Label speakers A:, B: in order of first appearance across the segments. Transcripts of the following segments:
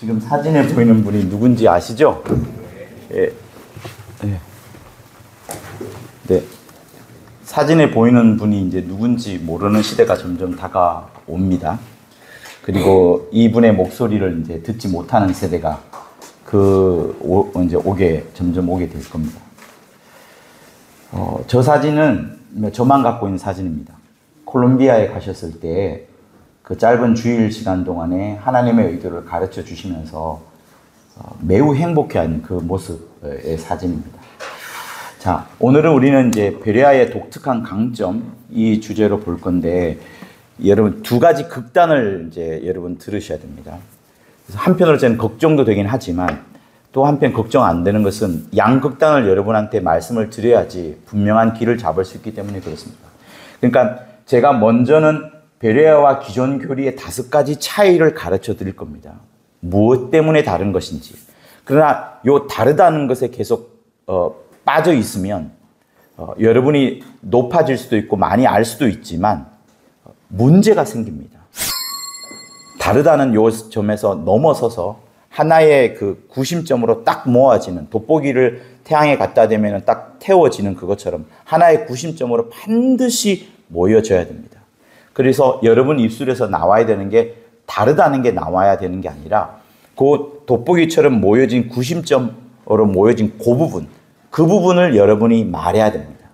A: 지금 사진에 보이는 분이 누군지 아시죠? 예. 예. 네. 사진에 보이는 분이 이제 누군지 모르는 시대가 점점 다가옵니다. 그리고 이분의 목소리를 이제 듣지 못하는 세대가 이제 점점 오게 될 겁니다. 저 사진은 저만 갖고 있는 사진입니다. 콜롬비아에 가셨을 때 그 짧은 주일 시간 동안에 하나님의 의도를 가르쳐 주시면서 매우 행복해하는 그 모습의 사진입니다. 자, 오늘은 우리는 이제 베레아의 독특한 강점 이 주제로 볼 건데, 여러분 두 가지 극단을 이제 여러분 들으셔야 됩니다. 그래서 한편으로 저는 걱정도 되긴 하지만 또 한편 걱정 안 되는 것은 양극단을 여러분한테 말씀을 드려야지 분명한 길을 잡을 수 있기 때문에 그렇습니다. 그러니까 제가 먼저는 베레아와 기존 교리의 5가지 차이를 가르쳐 드릴 겁니다. 무엇 때문에 다른 것인지. 그러나 요 다르다는 것에 계속 빠져 있으면 여러분이 높아질 수도 있고 많이 알 수도 있지만 문제가 생깁니다. 다르다는 요 점에서 넘어서서 하나의 그 구심점으로 딱 모아지는, 돋보기를 태양에 갖다 대면 딱 태워지는 그것처럼 하나의 구심점으로 반드시 모여져야 됩니다. 그래서 여러분 입술에서 나와야 되는 게 다르다는 게 나와야 되는 게 아니라 그 돋보기처럼 모여진 구심점으로 모여진 그 부분을 여러분이 말해야 됩니다.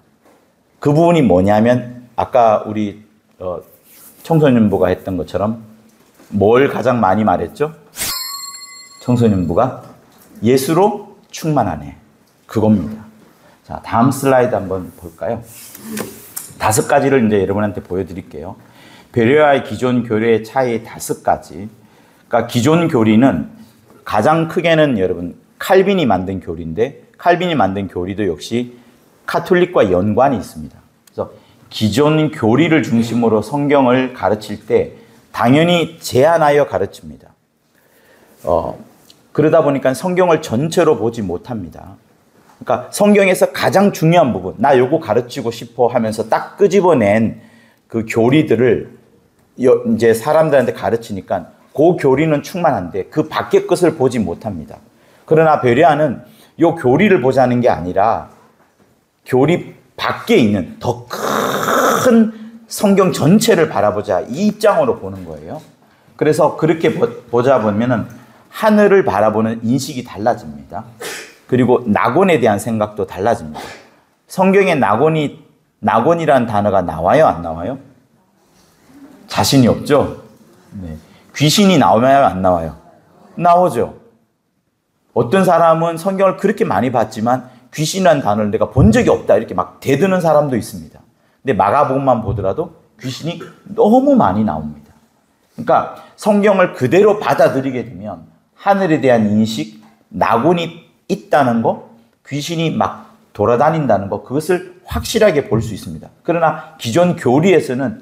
A: 그 부분이 뭐냐면 아까 우리 청소년부가 했던 것처럼 뭘 가장 많이 말했죠? 청소년부가 예수로 충만하네. 그겁니다. 자, 다음 슬라이드 한번 볼까요? 5가지를 이제 여러분한테 보여드릴게요. 베레아의 기존 교리의 차이 5가지. 그러니까 기존 교리는 가장 크게는 여러분 칼빈이 만든 교리인데, 칼빈이 만든 교리도 역시 카톨릭과 연관이 있습니다. 그래서 기존 교리를 중심으로 성경을 가르칠 때 당연히 제한하여 가르칩니다. 그러다 보니까 성경을 전체로 보지 못합니다. 그러니까 성경에서 가장 중요한 부분, 나 요거 가르치고 싶어 하면서 딱 끄집어낸 그 교리들을 이제 사람들한테 가르치니까 그 교리는 충만한데 그 밖의 것을 보지 못합니다. 그러나 베레아는 요 교리를 보자는 게 아니라 교리 밖에 있는 더 큰 성경 전체를 바라보자, 이 입장으로 보는 거예요. 그래서 그렇게 보자 보면은 하늘을 바라보는 인식이 달라집니다. 그리고 낙원에 대한 생각도 달라집니다. 성경에 낙원이라는 단어가 나와요, 안 나와요? 자신이 없죠? 네. 귀신이 나오나요, 안 나와요? 나오죠. 어떤 사람은 성경을 그렇게 많이 봤지만 귀신이라는 단어를 내가 본 적이 없다 이렇게 막 대드는 사람도 있습니다. 근데 마가복음만 보더라도 귀신이 너무 많이 나옵니다. 그러니까 성경을 그대로 받아들이게 되면 하늘에 대한 인식, 낙원이 있다는 거, 귀신이 막 돌아다닌다는 거, 그것을 확실하게 볼 수 있습니다. 그러나 기존 교리에서는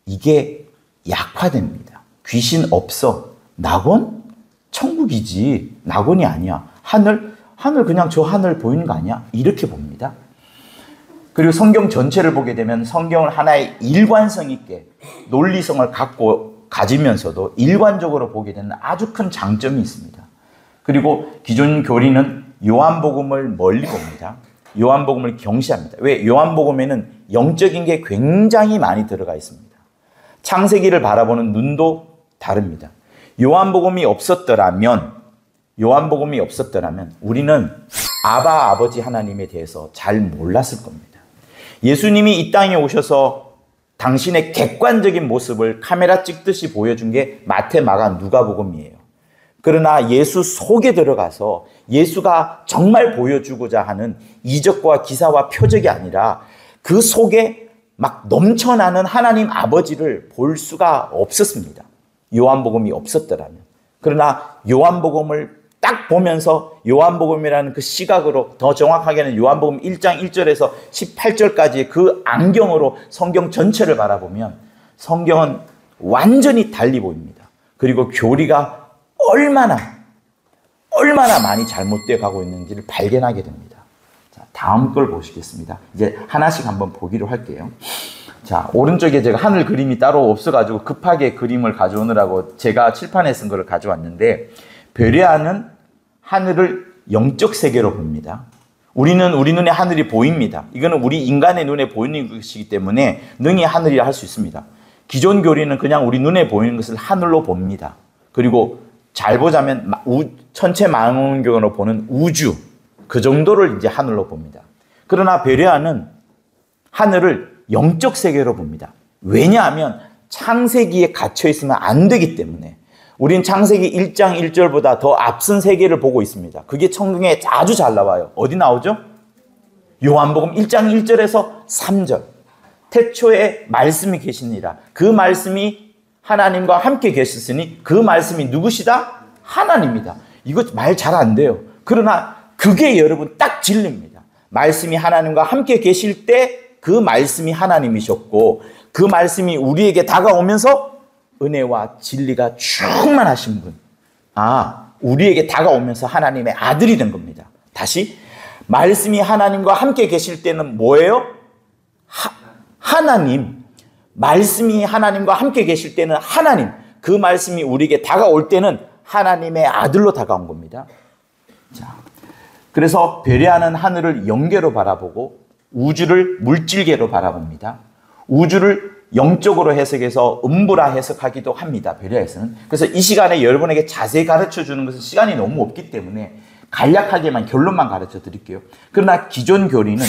A: 이게 약화됩니다. 귀신 없어. 낙원? 천국이지. 낙원이 아니야. 하늘 그냥 저 하늘 보이는 거 아니야? 이렇게 봅니다. 그리고 성경 전체를 보게 되면 성경을 하나의 일관성 있게 논리성을 가지면서도 일관적으로 보게 되는 아주 큰 장점이 있습니다. 그리고 기존 교리는 요한복음을 멀리 봅니다. 요한복음을 경시합니다. 왜? 요한복음에는 영적인 게 굉장히 많이 들어가 있습니다. 창세기를 바라보는 눈도 다릅니다. 요한복음이 없었더라면 우리는 아버지 하나님에 대해서 잘 몰랐을 겁니다. 예수님이 이 땅에 오셔서 당신의 객관적인 모습을 카메라 찍듯이 보여준 게 마태, 마가, 누가복음이에요. 그러나 예수 속에 들어가서 예수가 정말 보여주고자 하는 이적과 기사와 표적이 아니라 그 속에 막 넘쳐나는 하나님 아버지를 볼 수가 없었습니다. 요한복음이 없었더라면. 그러나 요한복음을 딱 보면서 요한복음이라는 그 시각으로, 더 정확하게는 요한복음 1장 1절에서 18절까지의 그 안경으로 성경 전체를 바라보면 성경은 완전히 달리 보입니다. 그리고 교리가 얼마나 많이 잘못되어 가고 있는지를 발견하게 됩니다. 자, 다음 걸 보시겠습니다. 이제 하나씩 한번 보기로 할게요. 자, 오른쪽에 제가 하늘 그림이 따로 없어가지고 급하게 그림을 가져오느라고 제가 칠판에 쓴 거를 가져왔는데, 베레아는 하늘을 영적 세계로 봅니다. 우리 눈에 하늘이 보입니다. 이거는 우리 인간의 눈에 보이는 것이기 때문에 능히 하늘이라 할 수 있습니다. 기존 교리는 그냥 우리 눈에 보이는 것을 하늘로 봅니다. 그리고 잘 보자면 천체 망원경으로 보는 우주, 그 정도를 이제 하늘로 봅니다. 그러나 베레아는 하늘을 영적 세계로 봅니다. 왜냐하면 창세기에 갇혀 있으면 안 되기 때문에. 우린 창세기 1장 1절보다 더 앞선 세계를 보고 있습니다. 그게 성경에 아주 잘 나와요. 어디 나오죠? 요한복음 1장 1절에서 3절. 태초에 말씀이 계시니라. 그 말씀이 하나님과 함께 계셨으니 그 말씀이 누구시다? 하나님이다. 이거 말 잘 안 돼요. 그러나 그게 여러분 딱 진리입니다. 말씀이 하나님과 함께 계실 때 그 말씀이 하나님이셨고, 그 말씀이 우리에게 다가오면서 은혜와 진리가 충만하신 분. 우리에게 다가오면서 하나님의 아들이 된 겁니다. 다시, 말씀이 하나님과 함께 계실 때는 뭐예요? 하나님. 말씀이 하나님과 함께 계실 때는 하나님. 그 말씀이 우리에게 다가올 때는 하나님의 아들로 다가온 겁니다. 자, 그래서 베레아는 하늘을 영계로 바라보고 우주를 물질계로 바라봅니다. 우주를 영적으로 해석해서 음부라 해석하기도 합니다. 베레아에서는. 그래서 이 시간에 여러분에게 자세히 가르쳐 주는 것은 시간이 너무 없기 때문에 간략하게만 결론만 가르쳐 드릴게요. 그러나 기존 교리는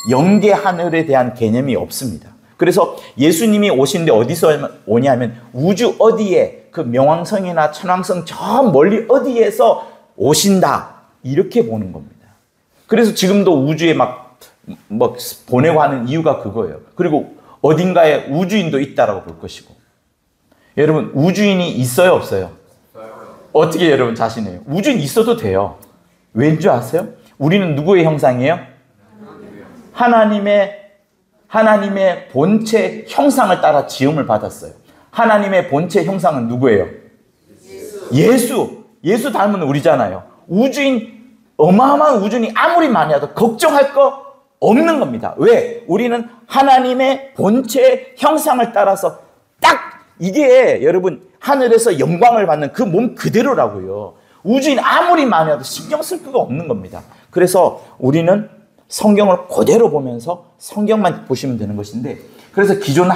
A: 영계 하늘에 대한 개념이 없습니다. 그래서 예수님이 오시는데 어디서 오냐면 우주 어디에, 그 명왕성이나 천왕성 저 멀리 어디에서 오신다, 이렇게 보는 겁니다. 그래서 지금도 우주에 막 보내고 하는 이유가 그거예요. 그리고 어딘가에 우주인도 있다라고 볼 것이고. 여러분, 우주인이 있어요, 없어요? 어떻게 여러분 자신해요? 우주인 있어도 돼요. 왠 줄 아세요? 우리는 누구의 형상이에요? 하나님의 본체 형상을 따라 지음을 받았어요. 하나님의 본체 형상은 누구예요? 예수 닮은 우리잖아요. 어마어마한 우주인이 아무리 많이 와도 걱정할 거 없는 겁니다. 왜? 우리는 하나님의 본체 형상을 따라서 딱 이게 여러분 하늘에서 영광을 받는 그 몸 그대로라고요. 우주인 아무리 많이 와도 신경 쓸 필요가 없는 겁니다. 그래서 우리는 성경을 그대로 보면서 성경만 보시면 되는 것인데, 그래서 기존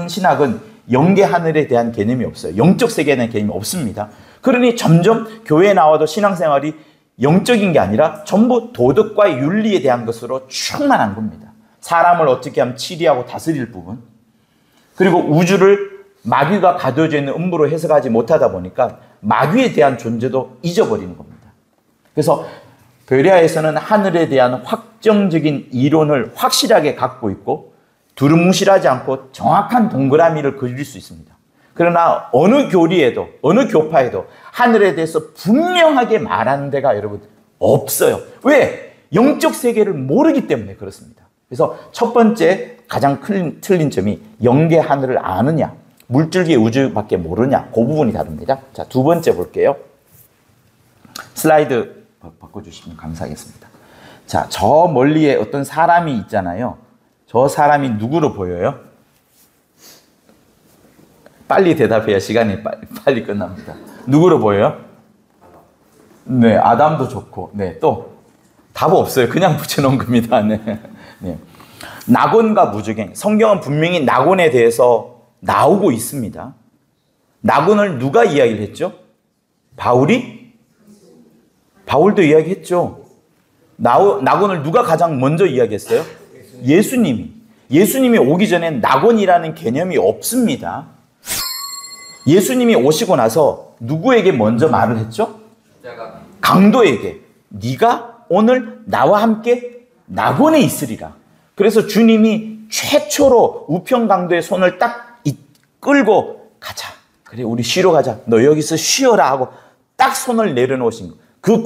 A: 신학은 영계 하늘에 대한 개념이 없어요. 영적 세계에 대한 개념이 없습니다. 그러니 점점 교회에 나와도 신앙생활이 영적인 게 아니라 전부 도덕과 윤리에 대한 것으로 충만한 겁니다. 사람을 어떻게 하면 치리하고 다스릴 부분, 그리고 우주를 마귀가 가둬져 있는 음부로 해석하지 못하다 보니까 마귀에 대한 존재도 잊어버리는 겁니다. 그래서 베레아에서는 하늘에 대한 확정적인 이론을 확실하게 갖고 있고 두루뭉실하지 않고 정확한 동그라미를 그릴 수 있습니다. 그러나 어느 교리에도 어느 교파에도 하늘에 대해서 분명하게 말하는 데가 여러분 없어요. 왜? 영적 세계를 모르기 때문에 그렇습니다. 그래서 첫 번째 가장 틀린 점이 영계 하늘을 아느냐, 물질계 우주밖에 모르냐, 그 부분이 다릅니다. 자, 두 번째 볼게요. 슬라이드 바꿔주시면 감사하겠습니다. 자, 저 멀리에 어떤 사람이 있잖아요. 저 사람이 누구로 보여요? 빨리 대답해야 시간이 빨리 끝납니다. 누구로 보여요? 네, 아담도 좋고, 네, 또 답 없어요. 그냥 붙여놓은 겁니다. 네, 네. 낙원과 무저갱. 성경은 분명히 낙원에 대해서 나오고 있습니다. 낙원을 누가 이야기를 했죠? 바울도 이야기했죠. 낙원을 누가 가장 먼저 이야기했어요? 예수님이 오기 전엔 낙원이라는 개념이 없습니다. 예수님이 오시고 나서 누구에게 먼저 말을 했죠? 강도에게. 네가 오늘 나와 함께 낙원에 있으리라. 그래서 주님이 최초로 우평강도의 손을 딱 끌고 가자. 그래, 우리 쉬러 가자. 너 여기서 쉬어라 하고 딱 손을 내려놓으신 거. 그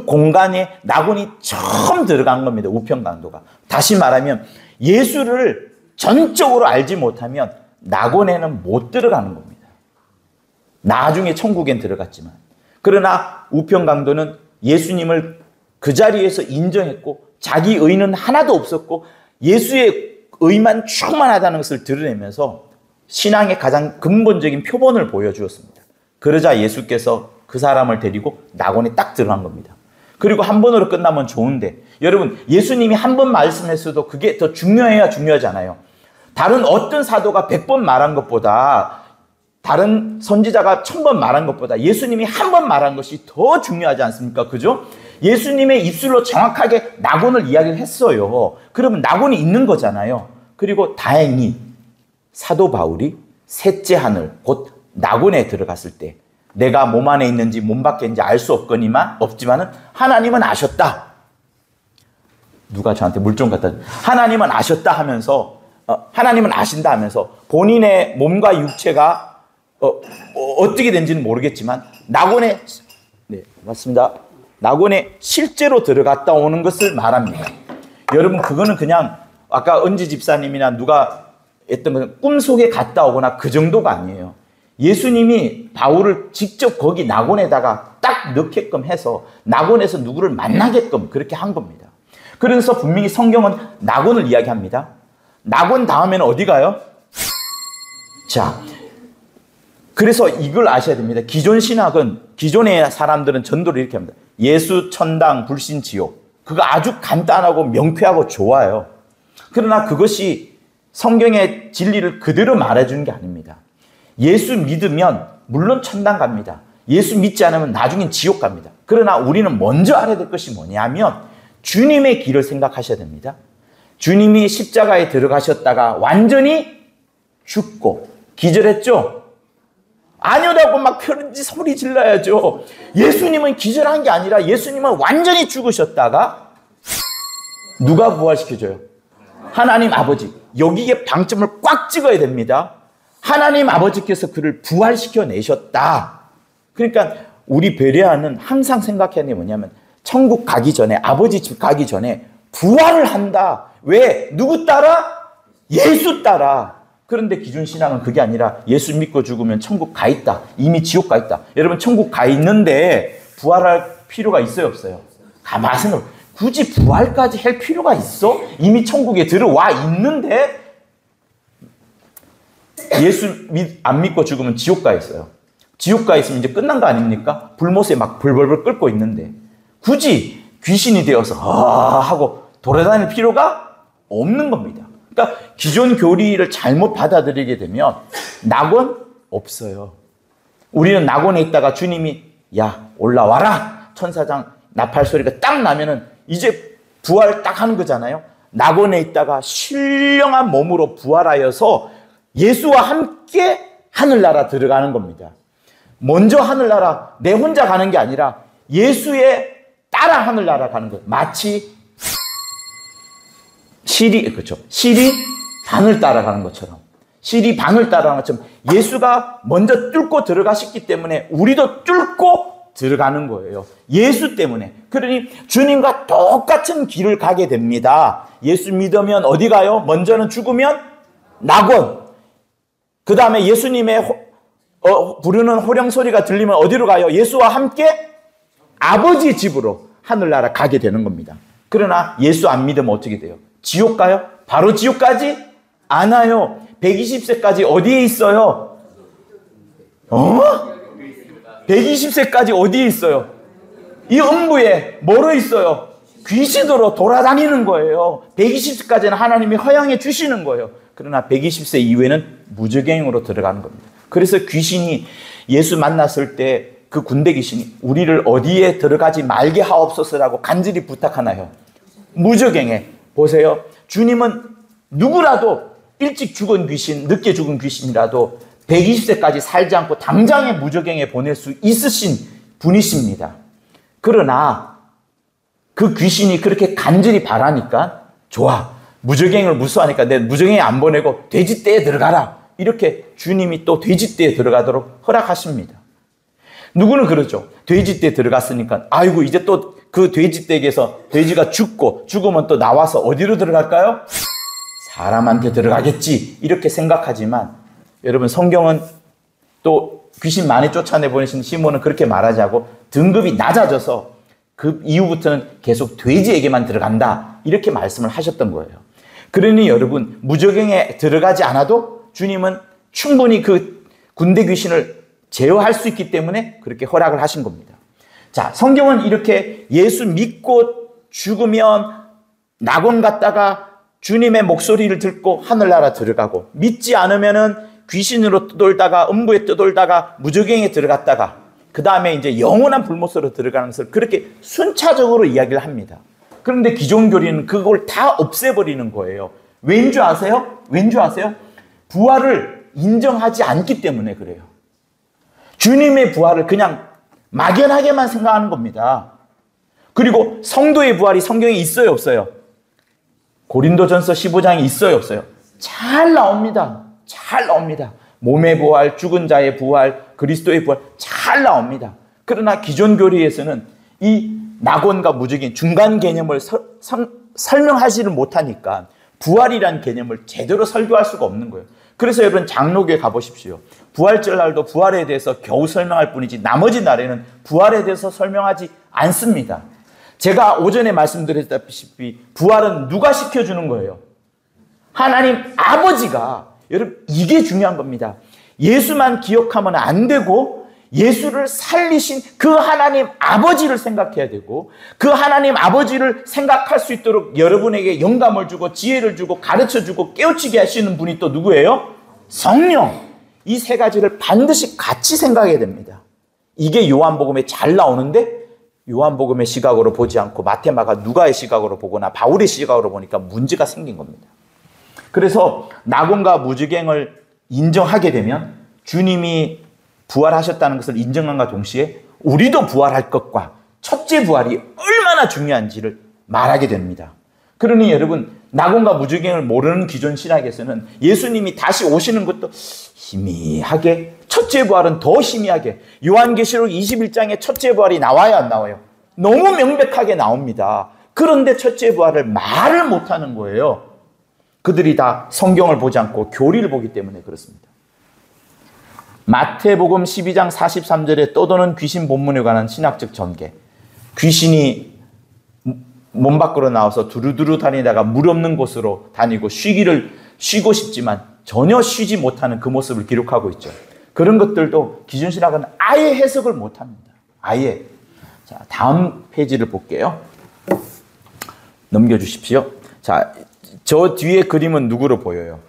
A: 공간에 낙원이 처음 들어간 겁니다. 우평강도가. 다시 말하면 예수를 전적으로 알지 못하면 낙원에는 못 들어가는 겁니다. 나중에 천국엔 들어갔지만. 그러나 우평강도는 예수님을 그 자리에서 인정했고 자기 의는 하나도 없었고 예수의 의만 충만하다는 것을 드러내면서 신앙의 가장 근본적인 표본을 보여주었습니다. 그러자 예수께서 그 사람을 데리고 낙원에 딱 들어간 겁니다. 그리고 한 번으로 끝나면 좋은데, 여러분, 예수님이 한 번 말씀했어도 그게 더 중요해야 중요하지 않아요. 다른 어떤 사도가 100번 말한 것보다, 다른 선지자가 1000번 말한 것보다 예수님이 한 번 말한 것이 더 중요하지 않습니까? 그죠? 예수님의 입술로 정확하게 낙원을 이야기를 했어요. 그러면 낙원이 있는 거잖아요. 그리고 다행히 사도 바울이 셋째 하늘, 곧 낙원에 들어갔을 때 내가 몸 안에 있는지 몸 밖에 있는지 알 수 없지만은 하나님은 아셨다. 누가 저한테 물 좀 갖다 줘. 하나님은 아셨다 하면서, 하나님은 아신다 하면서 본인의 몸과 육체가 어떻게 된지는 모르겠지만 낙원에, 네, 맞습니다. 낙원에 실제로 들어갔다 오는 것을 말합니다. 여러분, 그거는 그냥 아까 은지 집사님이나 누가 했던 것은 꿈속에 갔다 오거나 그 정도가 아니에요. 예수님이 바울을 직접 거기 낙원에다가 딱 넣게끔 해서 낙원에서 누구를 만나게끔 그렇게 한 겁니다. 그래서 분명히 성경은 낙원을 이야기합니다. 낙원 다음에는 어디 가요? 자, 그래서 이걸 아셔야 됩니다. 기존 신학은, 기존의 사람들은 전도를 이렇게 합니다. 예수, 천당, 불신, 지옥. 그거 아주 간단하고 명쾌하고 좋아요. 그러나 그것이 성경의 진리를 그대로 말해주는 게 아닙니다. 예수 믿으면 물론 천당 갑니다. 예수 믿지 않으면 나중엔 지옥 갑니다. 그러나 우리는 먼저 알아야 될 것이 뭐냐면 주님의 길을 생각하셔야 됩니다. 주님이 십자가에 들어가셨다가 완전히 죽고 기절했죠? 아니라고 막 그런지 소리 질러야죠. 예수님은 기절한 게 아니라 예수님은 완전히 죽으셨다가 누가 부활시켜줘요? 하나님 아버지. 여기에 방점을 꽉 찍어야 됩니다. 하나님 아버지께서 그를 부활시켜 내셨다. 그러니까 우리 베레아는 항상 생각해야 하는 게 뭐냐면 천국 가기 전에, 아버지 집 가기 전에 부활을 한다. 왜? 누구 따라? 예수 따라. 그런데 기존 신앙은 그게 아니라 예수 믿고 죽으면 천국 가 있다. 이미 지옥 가 있다. 여러분, 천국 가 있는데 부활할 필요가 있어요, 없어요? 가만히 생각해. 굳이 부활까지 할 필요가 있어? 이미 천국에 들어와 있는데 예수 안 믿고 죽으면 지옥 가 있어요. 지옥 가 있으면 이제 끝난 거 아닙니까? 불못에 막 불벌벌 끓고 있는데 굳이 귀신이 되어서 하고 돌아다닐 필요가 없는 겁니다. 그러니까 기존 교리를 잘못 받아들이게 되면 낙원 없어요. 우리는 낙원에 있다가 주님이 야 올라와라 천사장 나팔 소리가 딱 나면은 이제 부활 딱 하는 거잖아요. 낙원에 있다가 신령한 몸으로 부활하여서 예수와 함께 하늘나라 들어가는 겁니다. 먼저 하늘나라 내 혼자 가는 게 아니라 예수의 따라 하늘나라 가는 것. 마치 실이 반을 따라가는 것처럼, 실이 반을 따라가는 것처럼 예수가 먼저 뚫고 들어가셨기 때문에 우리도 뚫고 들어가는 거예요. 예수 때문에. 그러니 주님과 똑같은 길을 가게 됩니다. 예수 믿으면 어디 가요? 먼저는 죽으면 낙원. 그 다음에 예수님의 부르는 호령 소리가 들리면 어디로 가요? 예수와 함께 아버지 집으로 하늘나라 가게 되는 겁니다. 그러나 예수 안 믿으면 어떻게 돼요? 지옥 가요? 바로 지옥 가지 않아요. 120세까지 어디에 있어요? 120세까지 어디에 있어요? 이 음부에 뭐로 있어요? 귀신으로 돌아다니는 거예요. 120세까지는 하나님이 허용해 주시는 거예요. 그러나 120세 이후에는 무저갱으로 들어가는 겁니다. 그래서 귀신이 예수 만났을 때 그 군대 귀신이 우리를 어디에 들어가지 말게 하옵소서라고 간절히 부탁하나요? 무저갱에. 보세요. 주님은 누구라도 일찍 죽은 귀신, 늦게 죽은 귀신이라도 120세까지 살지 않고 당장에 무저갱에 보낼 수 있으신 분이십니다. 그러나 그 귀신이 그렇게 간절히 바라니까 좋아. 무저갱을 무서워하니까 내 무저갱에 안 보내고 돼지떼에 들어가라. 이렇게 주님이 또 돼지떼에 들어가도록 허락하십니다. 누구는 그러죠. 돼지떼에 들어갔으니까 아이고 이제 또 그 돼지떼에게서 돼지가 죽으면 또 나와서 어디로 들어갈까요? 사람한테 들어가겠지. 이렇게 생각하지만 여러분 성경은 또 귀신 많이 쫓아내보내신 시몬은 그렇게 말하지 않고 등급이 낮아져서 그 이후부터는 계속 돼지에게만 들어간다. 이렇게 말씀을 하셨던 거예요. 그러니 여러분, 무저갱에 들어가지 않아도 주님은 충분히 그 군대 귀신을 제어할 수 있기 때문에 그렇게 허락을 하신 겁니다. 자, 성경은 이렇게 예수 믿고 죽으면 낙원 갔다가 주님의 목소리를 듣고 하늘나라 들어가고, 믿지 않으면은 귀신으로 떠돌다가 음부에 떠돌다가 무저갱에 들어갔다가 그 다음에 이제 영원한 불못으로 들어가는 것을 그렇게 순차적으로 이야기를 합니다. 그런데 기존 교리는 그걸 다 없애버리는 거예요. 왠 줄 아세요? 왠 줄 아세요? 부활을 인정하지 않기 때문에 그래요. 주님의 부활을 그냥 막연하게만 생각하는 겁니다. 그리고 성도의 부활이 성경에 있어요, 없어요? 고린도전서 15장에 있어요, 없어요? 잘 나옵니다. 잘 나옵니다. 몸의 부활, 죽은 자의 부활, 그리스도의 부활 잘 나옵니다. 그러나 기존 교리에서는 이 낙원과 무저갱 중간 개념을 설명하지를 못하니까 부활이란 개념을 제대로 설교할 수가 없는 거예요. 그래서 여러분 장로교에 가보십시오. 부활절 날도 부활에 대해서 겨우 설명할 뿐이지 나머지 날에는 부활에 대해서 설명하지 않습니다. 제가 오전에 말씀드렸다시피 부활은 누가 시켜주는 거예요? 하나님 아버지가. 여러분, 이게 중요한 겁니다. 예수만 기억하면 안 되고 예수를 살리신 그 하나님 아버지를 생각해야 되고, 그 하나님 아버지를 생각할 수 있도록 여러분에게 영감을 주고 지혜를 주고 가르쳐주고 깨우치게 하시는 분이 또 누구예요? 성령. 이 세 가지를 반드시 같이 생각해야 됩니다. 이게 요한복음에 잘 나오는데 요한복음의 시각으로 보지 않고 마태마가 누가의 시각으로 보거나 바울의 시각으로 보니까 문제가 생긴 겁니다. 그래서 낙원과 무저갱을 인정하게 되면 주님이 부활하셨다는 것을 인정함과 동시에 우리도 부활할 것과 첫째 부활이 얼마나 중요한지를 말하게 됩니다. 그러니 여러분, 낙원과 무저갱을 모르는 기존 신학에서는 예수님이 다시 오시는 것도 희미하게, 첫째 부활은 더 희미하게, 요한계시록 21장에 첫째 부활이 나와야 안 나와요? 너무 명백하게 나옵니다. 그런데 첫째 부활을 말을 못하는 거예요. 그들이 다 성경을 보지 않고 교리를 보기 때문에 그렇습니다. 마태복음 12장 43절에 떠도는 귀신 본문에 관한 신학적 전개. 귀신이 몸 밖으로 나와서 두루두루 다니다가 물 없는 곳으로 다니고 쉬고 싶지만 전혀 쉬지 못하는 그 모습을 기록하고 있죠. 그런 것들도 기존 신학은 아예 해석을 못합니다. 아예. 자, 다음 페이지를 볼게요. 넘겨주십시오. 자, 저 뒤에 그림은 누구로 보여요?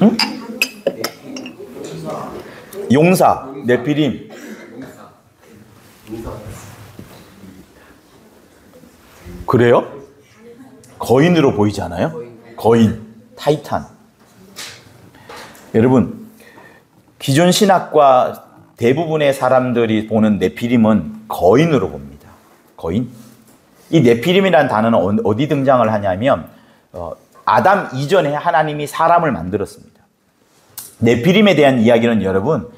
A: 응? 용사, 네피림. 그래요? 거인으로 보이지 않아요? 거인, 타이탄. 여러분, 기존 신학과 대부분의 사람들이 보는 네피림은 거인으로 봅니다. 거인? 이 네피림이라는 단어는 어디 등장을 하냐면 아담 이전에 하나님이 사람을 만들었습니다. 네피림에 대한 이야기는 여러분,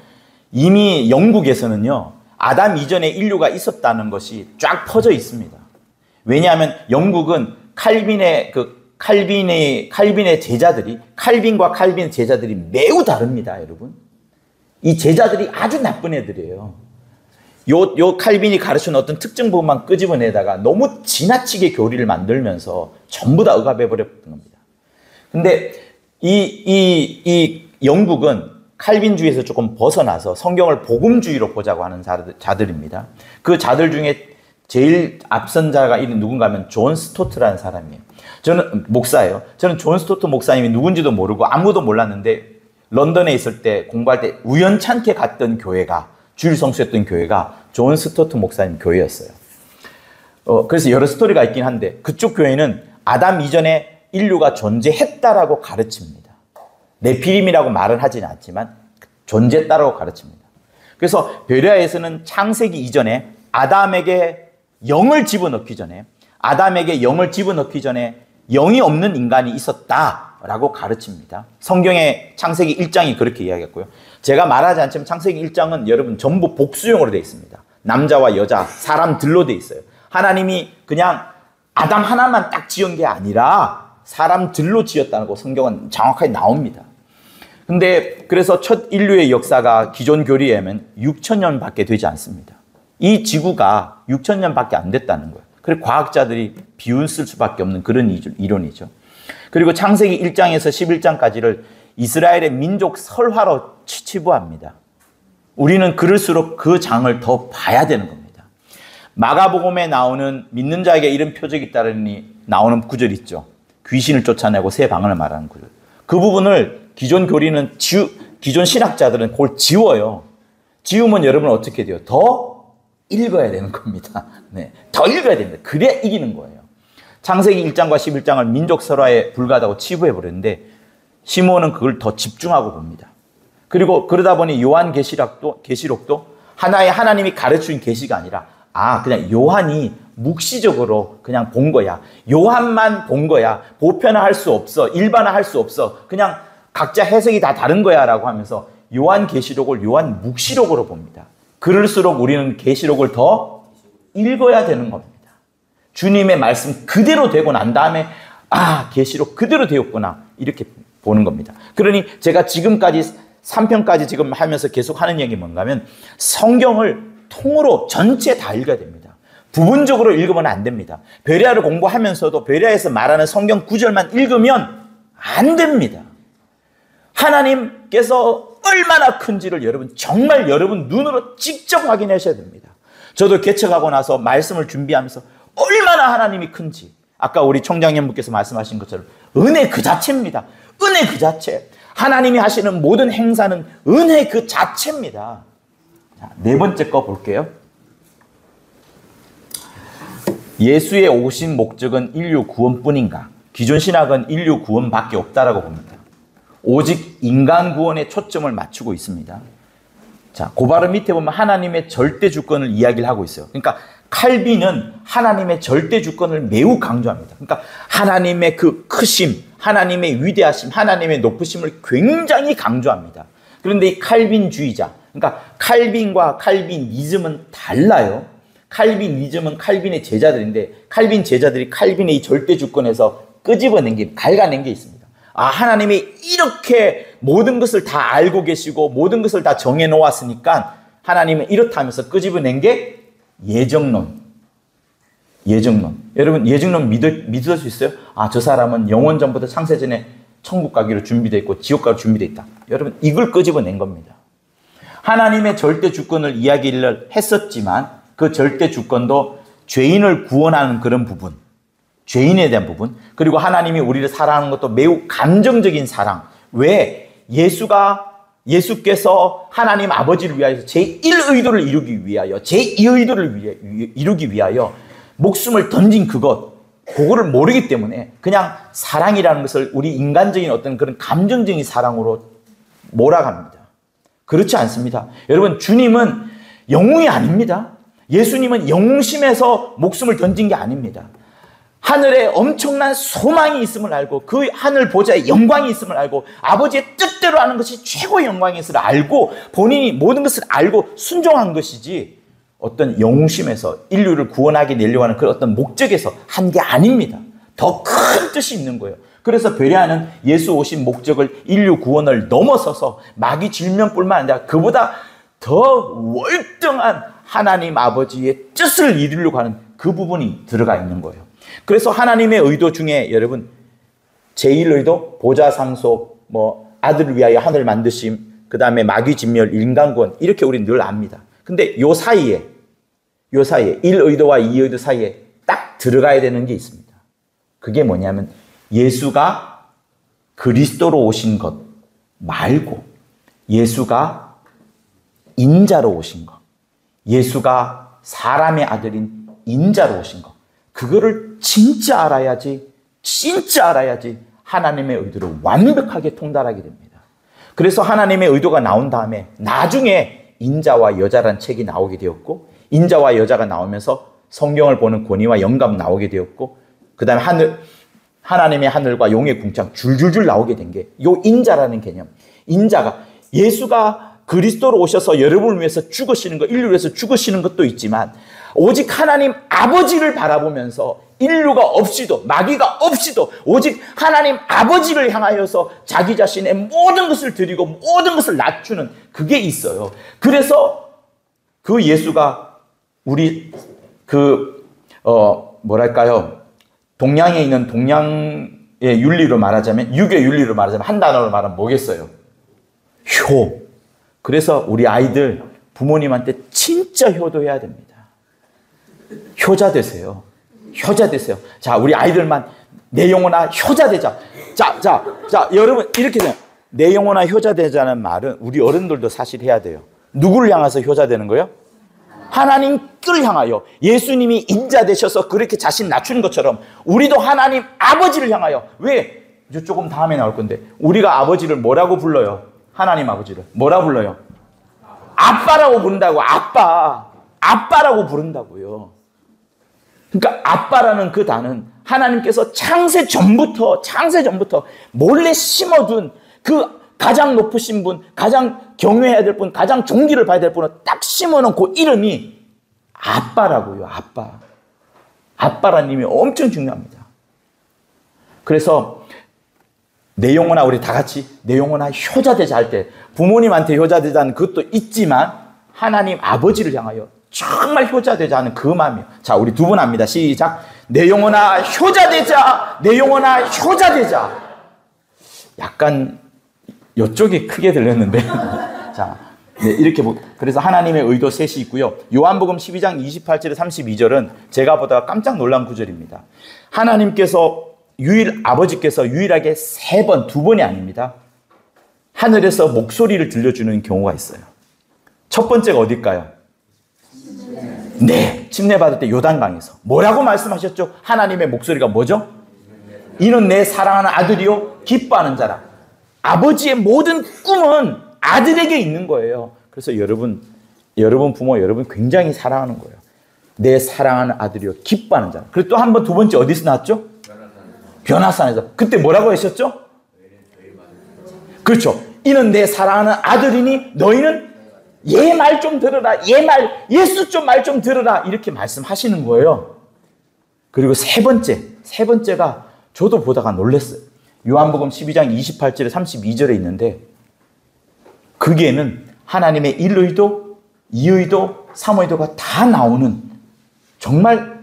A: 이미 영국에서는요, 아담 이전에 인류가 있었다는 것이 쫙 퍼져 있습니다. 왜냐하면 영국은 칼빈의 제자들이, 칼빈과 칼빈 제자들이 매우 다릅니다, 여러분. 이 제자들이 아주 나쁜 애들이에요. 요 칼빈이 가르치는 어떤 특정 부분만 끄집어내다가 너무 지나치게 교리를 만들면서 전부 다 억압해버렸던 겁니다. 근데 이 영국은 칼빈주의에서 조금 벗어나서 성경을 복음주의로 보자고 하는 자들입니다. 그 자들 중에 제일 앞선 자가 누군가 하면 존 스토트라는 사람이에요. 저는 목사예요. 저는 존 스토트 목사님이 누군지도 모르고 아무도 몰랐는데 런던에 있을 때 공부할 때 우연찮게 갔던 교회가, 주일 성수했던 교회가 존 스토트 목사님 교회였어요. 그래서 여러 스토리가 있긴 한데 그쪽 교회는 아담 이전에 인류가 존재했다라고 가르칩니다. 네피림이라고 말은 하지는 않지만 존재했다라고 가르칩니다. 그래서 베레아에서는 창세기 이전에 아담에게 영을 집어넣기 전에 영이 없는 인간이 있었다라고 가르칩니다. 성경의 창세기 1장이 그렇게 이야기했고요. 제가 말하지 않지만 창세기 1장은 여러분 전부 복수형으로 되어 있습니다. 남자와 여자, 사람들로 되어 있어요. 하나님이 그냥 아담 하나만 딱 지은 게 아니라 사람들로 지었다고 성경은 정확하게 나옵니다. 근데 그래서 첫 인류의 역사가 기존 교리에 의하면 6,000년밖에 되지 않습니다. 이 지구가 6,000년밖에 안 됐다는 거예요. 그리고 과학자들이 비웃을 수밖에 없는 그런 이론이죠. 그리고 창세기 1장에서 11장까지를 이스라엘의 민족 설화로 치부합니다. 우리는 그럴수록 그 장을 더 봐야 되는 겁니다. 마가복음에 나오는 믿는 자에게 이런 표적이 따르니 나오는 구절 있죠. 귀신을 쫓아내고 새 방언을 말하는 구절. 그 부분을 기존 교리는 기존 신학자들은 그걸 지워요. 지우면 여러분 어떻게 돼요? 더 읽어야 되는 겁니다. 네, 더 읽어야 됩니다. 그래야 이기는 거예요. 창세기 1장과 11장을 민족 설화에 불과하다고 치부해버렸는데 시므온은 그걸 더 집중하고 봅니다. 그리고 그러다 보니 요한 계시록도 하나의 하나님이 가르친 계시가 아니라 그냥 요한이 묵시적으로 그냥 본 거야. 요한만 본 거야. 보편화할 수 없어. 일반화할 수 없어. 그냥 각자 해석이 다 다른 거야 라고 하면서 요한 계시록을 요한 묵시록으로 봅니다. 그럴수록 우리는 계시록을 더 읽어야 되는 겁니다. 주님의 말씀 그대로 되고 난 다음에 계시록 그대로 되었구나 이렇게 보는 겁니다. 그러니 제가 지금까지 3편까지 지금 하면서 계속 하는 얘기 뭔가 하면 성경을 통으로 전체 다 읽어야 됩니다. 부분적으로 읽으면 안 됩니다. 베레아를 공부하면서도 베레아에서 말하는 성경 구절만 읽으면 안 됩니다. 하나님께서 얼마나 큰지를 정말 여러분 눈으로 직접 확인하셔야 됩니다. 저도 개척하고 나서 말씀을 준비하면서 얼마나 하나님이 큰지 아까 우리 총장님께서 말씀하신 것처럼 은혜 그 자체입니다. 은혜 그 자체. 하나님이 하시는 모든 행사는 은혜 그 자체입니다. 자, 네 번째 거 볼게요. 예수의 오신 목적은 인류 구원뿐인가? 기존 신학은 인류 구원밖에 없다라고 봅니다. 오직 인간 구원에 초점을 맞추고 있습니다. 자, 고바르 밑에 보면 하나님의 절대 주권을 이야기를 하고 있어요. 그러니까 칼빈은 하나님의 절대 주권을 매우 강조합니다. 그러니까 하나님의 그 크심, 하나님의 위대하심, 하나님의 높으심을 굉장히 강조합니다. 그런데 이 칼빈주의자, 그러니까 칼빈과 칼빈이즘은 달라요. 칼빈이즘은 칼빈의 제자들인데 칼빈 제자들이 칼빈의 이 절대 주권에서 끄집어낸 게, 갉아낸 게 있습니다. 하나님이 이렇게 모든 것을 다 알고 계시고 모든 것을 다 정해 놓았으니까 하나님은 이렇다 하면서 끄집어낸 게 예정론. 여러분 예정론 믿을 수 있어요? 저 사람은 영원 전부터 창세전에 천국 가기로 준비되어 있고 지옥 가기로 준비되어 있다. 여러분 이걸 끄집어낸 겁니다. 하나님의 절대 주권을 이야기를 했었지만 그 절대 주권도 죄인을 구원하는 그런 부분, 죄인에 대한 부분, 그리고 하나님이 우리를 사랑하는 것도 매우 감정적인 사랑. 왜? 예수께서 하나님 아버지를 위하여서 제1의도를 이루기 위하여, 제2의도를 이루기 위하여 목숨을 던진 그거를 모르기 때문에 그냥 사랑이라는 것을 우리 인간적인 어떤 그런 감정적인 사랑으로 몰아갑니다. 그렇지 않습니다. 여러분, 주님은 영웅이 아닙니다. 예수님은 영웅심에서 목숨을 던진 게 아닙니다. 하늘에 엄청난 소망이 있음을 알고 그 하늘 보좌에 영광이 있음을 알고 아버지의 뜻대로 하는 것이 최고의 영광이었을 알고 본인이 모든 것을 알고 순종한 것이지 어떤 영웅심에서 인류를 구원하게 내려고 하는 그런 어떤 목적에서 한 게 아닙니다. 더 큰 뜻이 있는 거예요. 그래서 베레아는 예수 오신 목적을 인류 구원을 넘어서서 마귀 질면뿐만 아니라 그보다 더 월등한 하나님 아버지의 뜻을 이루려고 하는 그 부분이 들어가 있는 거예요. 그래서 하나님의 의도 중에 여러분 제1의도 보좌 상속, 아들을 위하여 하늘을 만드심, 그 다음에 마귀 진멸, 인간구원 이렇게 우리 늘 압니다. 근데 요 사이에 1의도와 2의도 사이에 딱 들어가야 되는 게 있습니다. 그게 뭐냐면 예수가 그리스도로 오신 것 말고 예수가 인자로 오신 것, 예수가 사람의 아들인 인자로 오신 것, 그거를 진짜 알아야지 하나님의 의도를 완벽하게 통달하게 됩니다. 그래서 하나님의 의도가 나온 다음에 나중에 인자와 여자란 책이 나오게 되었고 인자와 여자가 나오면서 성경을 보는 권위와 영감 나오게 되었고 그 다음에 하나님의 하늘과 용의 궁창 줄줄줄 나오게 된 게 요 인자라는 개념. 인자가 예수가 그리스도로 오셔서 여러분을 위해서 죽으시는 것, 인류를 위해서 죽으시는 것도 있지만 오직 하나님 아버지를 바라보면서 인류가 없이도 마귀가 없이도 오직 하나님 아버지를 향하여서 자기 자신의 모든 것을 드리고 모든 것을 낮추는 그게 있어요. 그래서 그 예수가 우리 뭐랄까요? 동양에 있는 동양의 윤리로 말하자면, 유교 윤리로 말하자면 한 단어로 말하면 뭐겠어요? 효. 그래서 우리 아이들 부모님한테 진짜 효도해야 됩니다. 효자 되세요. 효자 되세요. 자, 우리 아이들만 내 영혼아 효자 되자. 자, 여러분 이렇게 돼요. 내 영혼아 효자 되자는 말은 우리 어른들도 사실 해야 돼요. 누구를 향해서 효자 되는 거예요? 하나님을 향하여. 예수님이 인자 되셔서 그렇게 자신 낮춘 것처럼 우리도 하나님 아버지를 향하여. 왜? 이제 조금 다음에 나올 건데, 우리가 아버지를 뭐라고 불러요? 하나님 아버지를 뭐라 불러요? 아빠라고 부른다고. 아빠라고 부른다고요. 그러니까 아빠라는 그 단어는 하나님께서 창세 전부터 몰래 심어둔 그 가장 높으신 분, 가장 경외해야 될 분, 가장 존귀를 봐야 될 분을 딱 심어놓은 그 이름이 아빠라고요. 아빠라는 이름이 엄청 중요합니다. 그래서 내 영혼아, 우리 다 같이 내 영혼아 효자 되자 할 때, 부모님한테 효자 되자는 그것도 있지만 하나님 아버지를 향하여 정말 효자 되자 하는 그 마음이에요. 자, 우리 두 번 합니다. 시작. 내 영혼아 효자 되자. 내 영혼아 효자 되자. 약간 이쪽이 크게 들렸는데. 자, 네, 이렇게 그래서 하나님의 의도 셋이 있고요. 요한복음 12장 28절에 32절은 제가 보다가 깜짝 놀란 구절입니다. 하나님께서 아버지께서 유일하게 두 번이 아닙니다. 하늘에서 목소리를 들려주는 경우가 있어요. 첫 번째가 어딜까요? 네, 침례받을 때 요단강에서 뭐라고 말씀하셨죠? 하나님의 목소리가 뭐죠? 이는 내 사랑하는 아들이요 기뻐하는 자라. 아버지의 모든 꿈은 아들에게 있는 거예요. 그래서 여러분 부모, 여러분 굉장히 사랑하는 거예요. 내 사랑하는 아들이요 기뻐하는 자라. 그리고 또 한 번, 두 번째 어디서 나왔죠? 변화산에서. 그때 뭐라고 하셨죠? 그렇죠. 이는 내 사랑하는 아들이니 너희는 얘 말 좀 들어라. 예수 좀 말 좀 들어라. 이렇게 말씀하시는 거예요. 그리고 세 번째가 저도 보다가 놀랐어요. 요한복음 12장 28절에 32절에 있는데, 거기에는 하나님의 1의도, 2의도, 3의도가 다 나오는 정말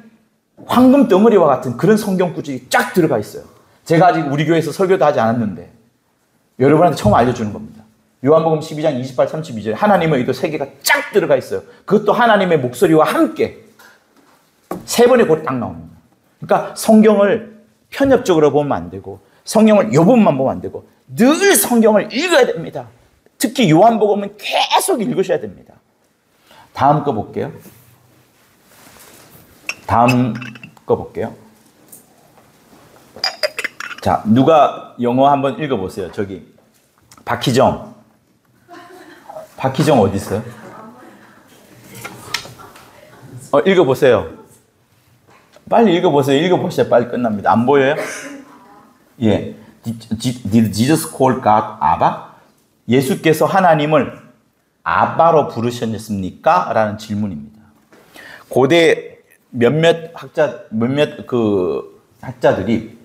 A: 황금 덩어리와 같은 그런 성경 구절이 쫙 들어가 있어요. 제가 아직 우리 교회에서 설교도 하지 않았는데 여러분한테 처음 알려주는 겁니다. 요한복음 12장 28, 32절에 하나님의 의도 3개가 쫙 들어가 있어요. 그것도 하나님의 목소리와 함께 세 번에 곧 딱 나옵니다. 그러니까 성경을 편협적으로 보면 안 되고, 성경을 요 부분만 보면 안 되고, 늘 성경을 읽어야 됩니다. 특히 요한복음은 계속 읽으셔야 됩니다. 다음 거 볼게요. 자, 누가 영어 한번 읽어보세요. 저기 박희정 어디 있어요? 읽어보세요. 빨리 읽어보세요. 빨리 끝납니다. 안 보여요? 예. Did Jesus call God Abba? 예수께서 하나님을 아바로 부르셨습니까? 라는 질문입니다. 고대 몇몇 학자들이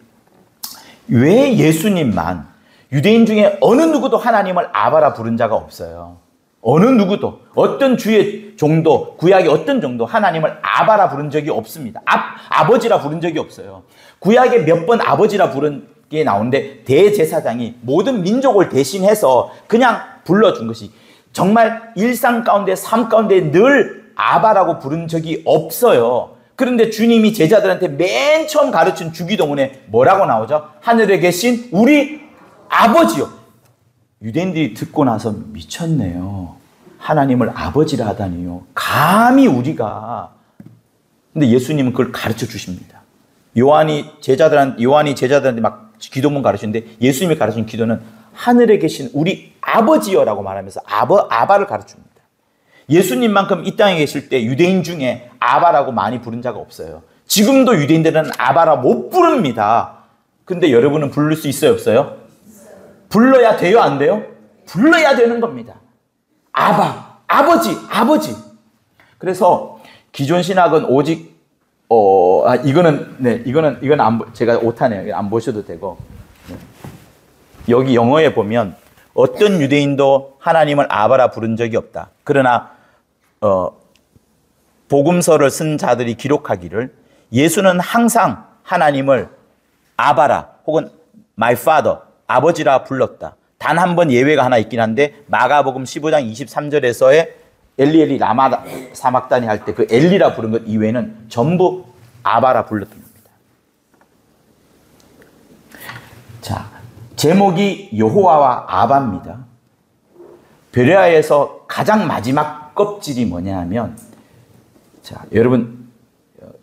A: 왜 예수님만, 유대인 중에 어느 누구도 하나님을 아바라 부른 자가 없어요. 어느 누구도, 어떤 주의 종도, 구약의 어떤 종도 하나님을 아바라 부른 적이 없습니다. 아버지라 부른 적이 없어요. 구약에 몇 번 아버지라 부른 게 나오는데, 대제사장이 모든 민족을 대신해서 그냥 불러준 것이, 정말 일상 가운데, 삶 가운데 늘 아바라고 부른 적이 없어요. 그런데 주님이 제자들한테 맨 처음 가르친 주기도문에 뭐라고 나오죠? 하늘에 계신 우리 아버지요. 유대인들이 듣고 나서 미쳤네요. 하나님을 아버지라 하다니요. 감히 우리가. 근데 예수님은 그걸 가르쳐 주십니다. 요한이 제자들한테 막 기도문 가르치는데, 예수님이 가르친 기도는 하늘에 계신 우리 아버지여라고 말하면서 아바를 가르칩니다. 예수님만큼 이 땅에 계실 때 유대인 중에 아바라고 많이 부른 자가 없어요. 지금도 유대인들은 아바라 못 부릅니다. 근데 여러분은 부를 수 있어요, 없어요? 불러야 돼요, 안 돼요? 불러야 되는 겁니다. 아바, 아버지. 그래서 기존 신학은 오직 이거는 제가 오타네요. 안 보셔도 되고. 여기 영어에 보면 어떤 유대인도 하나님을 아바라 부른 적이 없다. 그러나 복음서를 쓴 자들이 기록하기를 예수는 항상 하나님을 아바라 혹은 my father, 아버지라 불렀다. 단 한 번 예외가 하나 있긴 한데 마가복음 15장 23절에서의 엘리 라마 사막다니 할 때 그 엘리라 부른 것 이외에는 전부 아바라 불렀던 겁니다. 자, 제목이 여호와와 아바입니다. 베레아에서 가장 마지막 껍질이 뭐냐 하면, 자, 여러분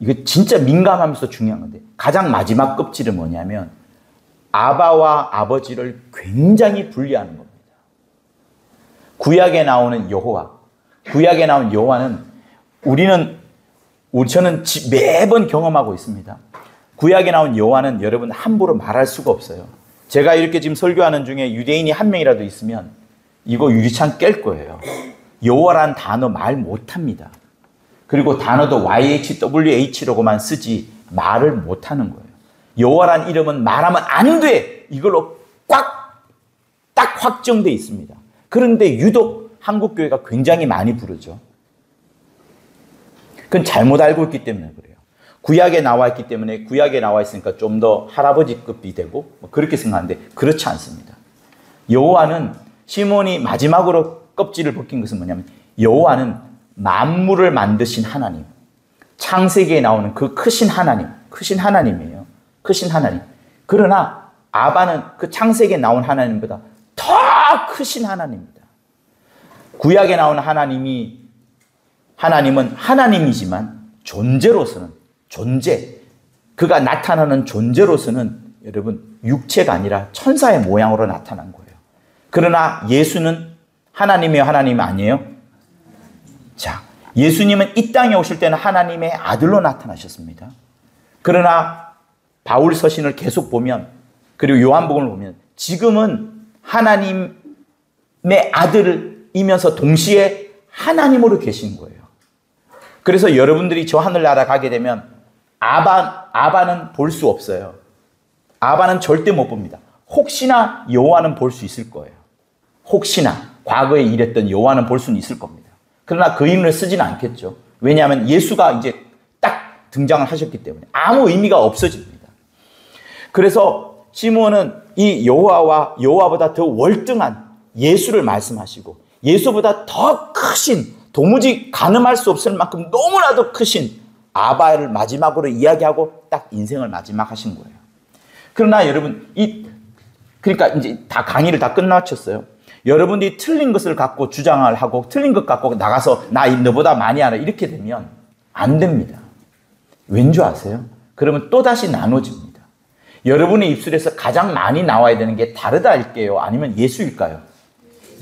A: 이거 진짜 민감하면서 중요한 건데 가장 마지막 껍질은 뭐냐면 아바와 아버지를 굉장히 분리하는 겁니다. 구약에 나오는 여호와, 구약에 나오는 여호와는 저는 매번 경험하고 있습니다. 구약에 나온 여호와는 여러분 함부로 말할 수가 없어요. 제가 이렇게 지금 설교하는 중에 유대인이 한 명이라도 있으면 이거 유리창 깰 거예요. 여호와란 단어 말 못합니다. 그리고 단어도 YHWH로만 쓰지 말을 못하는 거예요. 여호와란 이름은 말하면 안 돼! 이걸로 딱 확정되어 있습니다. 그런데 유독 한국교회가 굉장히 많이 부르죠. 그건 잘못 알고 있기 때문에 그래요. 구약에 나와 있기 때문에 구약에 나와 있으니까 좀 더 할아버지급이 되고 그렇게 생각하는데 그렇지 않습니다. 여호와는 시몬이 마지막으로 껍질을 벗긴 것은 뭐냐면 여호와는 만물을 만드신 하나님, 창세기에 나오는 그 크신 하나님이에요. 크신 하나님. 그러나 아바는 그 창세기에 나온 하나님보다 더 크신 하나님입니다. 구약에 나오는 하나님은 하나님이지만 그가 나타나는 존재로서는 여러분 육체가 아니라 천사의 모양으로 나타난 거예요. 그러나 예수는 하나님이에요, 하나님 아니에요? 자, 예수님은 이 땅에 오실 때는 하나님의 아들로 나타나셨습니다. 그러나 바울 서신을 계속 보면, 그리고 요한복음을 보면 지금은 하나님의 아들이면서 동시에 하나님으로 계신 거예요. 그래서 여러분들이 저 하늘나라 가게 되면 아바는 볼 수 없어요. 아바는 절대 못 봅니다. 혹시나 여호와는 볼 수 있을 거예요. 혹시나 과거에 일했던 여호와는 볼 수는 있을 겁니다. 그러나 그 이름을 쓰지는 않겠죠. 왜냐하면 예수가 이제 딱 등장을 하셨기 때문에 아무 의미가 없어집니다. 그래서 시몬은 이 여호와보다 더 월등한 예수를 말씀하시고 예수보다 더 크신, 도무지 가늠할 수 없을 만큼 너무나도 크신 아바를 마지막으로 이야기하고 딱 인생을 마지막 하신 거예요. 그러나 여러분, 그러니까 이제 다 강의를 다 끝마쳤어요. 여러분들이 틀린 것을 갖고 주장을 하고 틀린 것 갖고 나가서 나 너보다 많이 알아 이렇게 되면 안 됩니다. 왠지 아세요? 그러면 또다시 나눠집니다. 여러분의 입술에서 가장 많이 나와야 되는 게 다르다일게요? 아니면 예수일까요?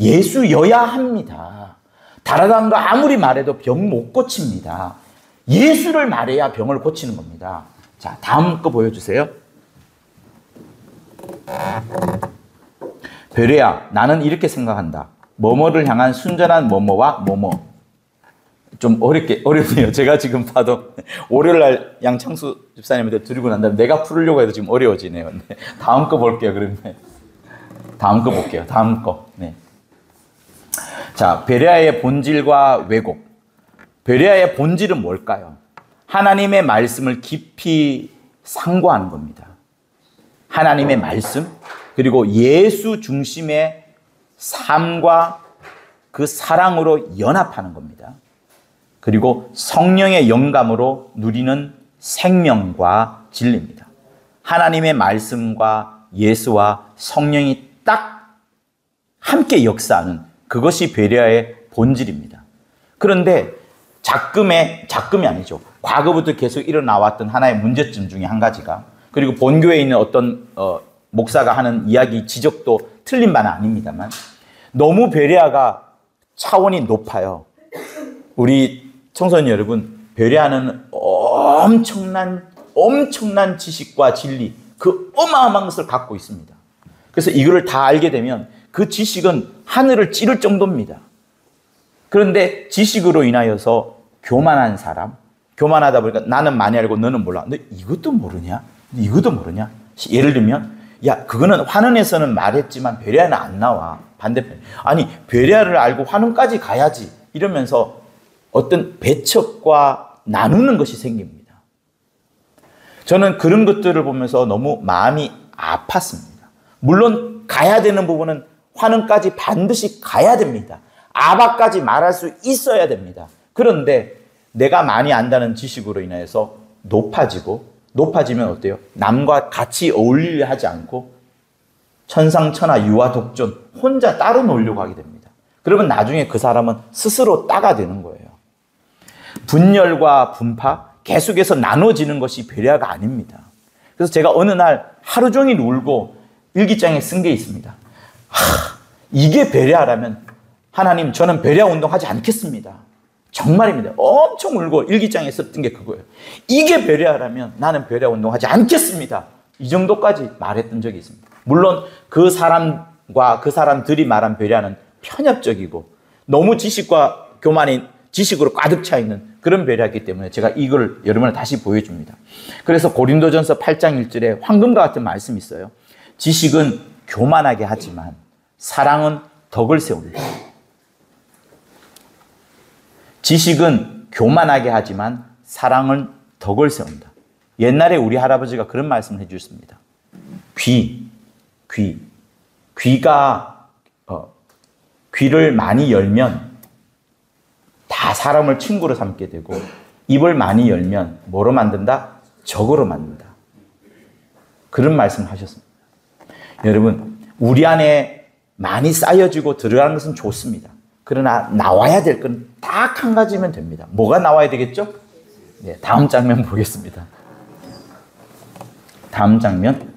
A: 예수여야 합니다. 다르다는 거 아무리 말해도 병 못 고칩니다. 예수를 말해야 병을 고치는 겁니다. 자, 다음 거 보여주세요. 베레아, 나는 이렇게 생각한다. 뭐뭐를 향한 순전한 뭐뭐와 뭐뭐. 좀 어렵네요. 제가 지금 봐도 월요일날 양창수 집사님한테 드리고 난 다음에 내가 풀으려고 해도 지금 어려워지네요. 네. 다음 거 볼게요. 그러면 다음 거 볼게요. 다음 거. 네. 자, 베레아의 본질과 왜곡. 베레아의 본질은 뭘까요? 하나님의 말씀을 깊이 상고하는 겁니다. 하나님의 말씀, 그리고 예수 중심의 삶과 그 사랑으로 연합하는 겁니다. 그리고 성령의 영감으로 누리는 생명과 진리입니다. 하나님의 말씀과 예수와 성령이 딱 함께 역사하는 그것이 베레아의 본질입니다. 그런데 작금이 아니죠. 과거부터 계속 일어나왔던 하나의 문제점 중에 한 가지가, 그리고 본교에 있는 어떤 목사가 하는 이야기 지적도 틀린 바는 아닙니다만, 너무 베레아가 차원이 높아요. 우리 청소년 여러분, 베레아는 엄청난 지식과 진리, 그 어마어마한 것을 갖고 있습니다. 그래서 이거를 다 알게 되면 그 지식은 하늘을 찌를 정도입니다. 그런데 지식으로 인하여서 교만한 사람, 교만하다 보니까 나는 많이 알고 너는 몰라. 너 이것도 모르냐? 이것도 모르냐? 예를 들면, 야, 그거는 환원에서는 말했지만 베레아는 안 나와. 반대편. 아니, 베레아를 알고 환원까지 가야지. 이러면서 어떤 배척과 나누는 것이 생깁니다. 저는 그런 것들을 보면서 너무 마음이 아팠습니다. 물론 가야 되는 부분은 환원까지 반드시 가야 됩니다. 아바까지 말할 수 있어야 됩니다. 그런데 내가 많이 안다는 지식으로 인해서 높아지면 어때요? 남과 같이 어울리려 하지 않고 천상천하 유아 독존 혼자 따로 놀려고 하게 됩니다. 그러면 나중에 그 사람은 스스로 따가 되는 거예요. 분열과 분파 계속해서 나눠지는 것이 배려가 아닙니다. 그래서 제가 어느 날 하루 종일 울고 일기장에 쓴 게 있습니다. 이게 배려라면 하나님, 저는 배려 운동하지 않겠습니다. 정말입니다. 엄청 울고 일기장에 썼던 게 그거예요. 이게 배려라면 나는 배려 운동하지 않겠습니다. 이 정도까지 말했던 적이 있습니다. 물론 그 사람과 그 사람들이 말한 배려는 편협적이고 너무 지식과 교만이 지식으로 가득 차 있는 그런 배려이기 때문에 제가 이걸 여러분을 다시 보여줍니다. 그래서 고린도전서 8장 1절에 황금과 같은 말씀이 있어요. 지식은 교만하게 하지만 사랑은 덕을 세운다. 지식은 교만하게 하지만 사랑은 덕을 세운다. 옛날에 우리 할아버지가 그런 말씀을 해주셨습니다. 귀를 많이 열면 다 사람을 친구로 삼게 되고 입을 많이 열면 뭐로 만든다? 적으로 만든다. 그런 말씀을 하셨습니다. 여러분, 우리 안에 많이 쌓여지고 들어가는 것은 좋습니다. 그러나 나와야 될 건 딱 한 가지면 됩니다. 뭐가 나와야 되겠죠? 네, 다음 장면 보겠습니다. 다음 장면.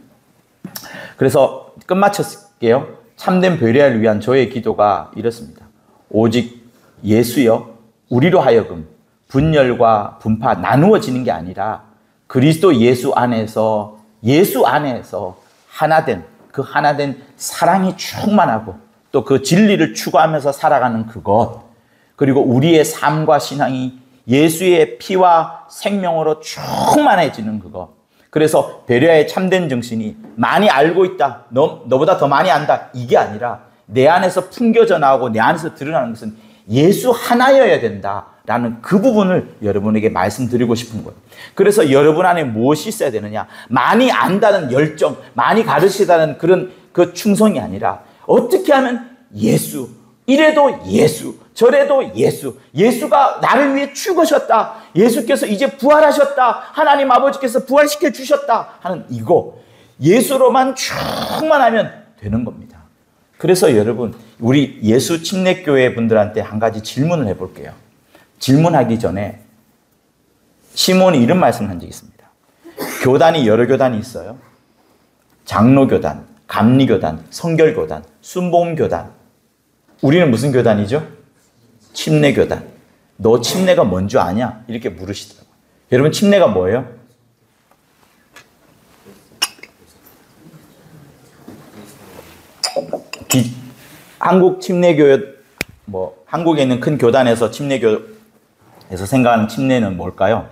A: 그래서 끝마쳤을게요. 참된 배려를 위한 저의 기도가 이렇습니다. 오직 예수여, 우리로 하여금 분열과 분파 나누어지는 게 아니라 그리스도 예수 안에서 하나된 그 하나된 사랑이 충만하고 또 그 진리를 추구하면서 살아가는 그것, 그리고 우리의 삶과 신앙이 예수의 피와 생명으로 충만해지는 그것. 그래서 배려의 참된 정신이 많이 알고 있다, 너보다 더 많이 안다, 이게 아니라 내 안에서 풍겨져 나오고 내 안에서 드러나는 것은 예수 하나여야 된다라는 그 부분을 여러분에게 말씀드리고 싶은 거예요. 그래서 여러분 안에 무엇이 있어야 되느냐? 많이 안다는 열정, 많이 가르치다는 그런 그 충성이 아니라 어떻게 하면 예수, 이래도 예수, 저래도 예수, 예수가 나를 위해 죽으셨다, 예수께서 이제 부활하셨다, 하나님 아버지께서 부활시켜 주셨다 하는 이거, 예수로만 충만하면 되는 겁니다. 그래서 여러분, 우리 예수 침례교회 분들한테 한 가지 질문을 해볼게요. 질문하기 전에 시몬이 이런 말씀을 한 적이 있습니다. 교단이 여러 교단이 있어요. 장로교단, 감리교단, 성결교단, 순복음교단. 우리는 무슨 교단이죠? 침례교단. 너 침례가 뭔 줄 아냐? 이렇게 물으시더라고요. 여러분, 침례가 뭐예요? 한국 침례교회, 한국에 있는 큰 교단에서 침례교에서 생각하는 침례는 뭘까요?